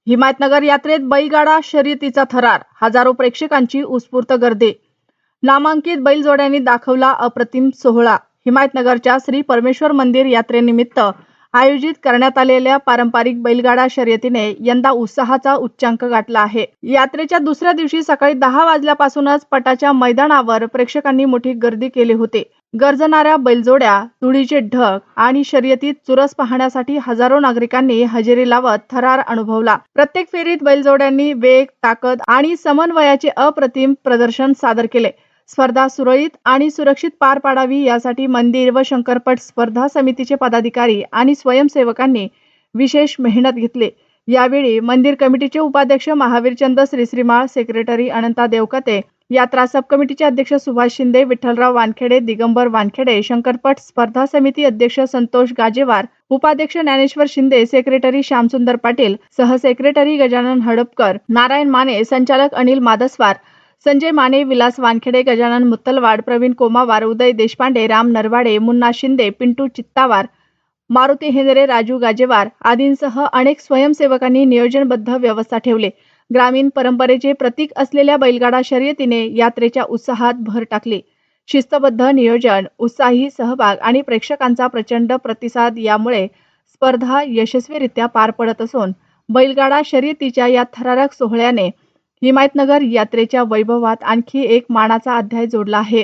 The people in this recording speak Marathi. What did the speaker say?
हिमायतनगर यात्रेत बैलगाडा शर्यतीचा थरार, हजारो प्रेक्षकांची उत्स्फूर्त गर्दी. नामांकित बैलजोड्यांनी दाखवला अप्रतिम सोहळा. हिमायतनगरच्या श्री परमेश्वर मंदिर यात्रेनिमित्त आयोजित करण्यात आलेल्या पारंपरिक बैलगाडा शर्यतीने यंदा उत्साहाचा उच्चांक गाठला आहे. यात्रेच्या दुसऱ्या दिवशी सकाळी 10 वाजल्यापासूनच पटाच्या मैदानावर प्रेक्षकांनी मोठी गर्दी केली होती. गर्जणाऱ्या बैलजोड्या, धुळीचे ढग आणि शर्यतीत चुरस पाहण्यासाठी हजारो नागरिकांनी हजेरी लावत थरार अनुभवला. प्रत्येक फेरीत बैलजोड्यांनी वेग, ताकद आणि समन्वयाचे अप्रतिम प्रदर्शन सादर केले. स्पर्धा सुरळीत आणि सुरक्षित पार पाडावी यासाठी मंदिर व शंकरपट स्पर्धा समितीचे पदाधिकारी आणि स्वयंसेवकांनी विशेष मेहनत घेतली. यावेळी मंदिर कमिटीचे उपाध्यक्ष महावीरचंद श्रीश्रीमाळ, सेक्रेटरी अनंता देवकते, यात्रा सब कमिटीचे अध्यक्ष सुभाष शिंदे, विठ्ठलराव वानखेडे, दिगंबर वानखेडे, शंकरपट स्पर्धा समिती अध्यक्ष संतोष गाजेवार, उपाध्यक्ष ज्ञानेश्वर शिंदे, सेक्रेटरी श्यामसुंदर पाटील, सहसेक्रेटरी गजानन हडपकर, नारायण माने, संचालक अनिल मादस्वार, संजय माने, विलास वानखेडे, गजानन मुत्तलवाड, प्रवीण कोमावार, उदय देशपांडे, राम नरवाडे, मुन्ना शिंदे, पिंटू चित्तावार, मारुती हेंद्रे, राजू गाजेवार आदींसह अनेक स्वयंसेवकांनी नियोजनबद्ध व्यवस्था ठेवली. ग्रामीण परंपरेचे प्रतीक असलेल्या बैलगाडा शर्यतीने यात्रेच्या उत्साहात भर टाकली. शिस्तबद्ध नियोजन, उत्साही सहभाग आणि प्रेक्षकांचा प्रचंड प्रतिसाद यामुळे स्पर्धा यशस्वीरित्या पार पडत असून बैलगाडा शर्यतीच्या या थरारक सोहळ्याने हिमायतनगर यात्रेच्या वैभवात आणखी एक मानाचा अध्याय जोडला आहे.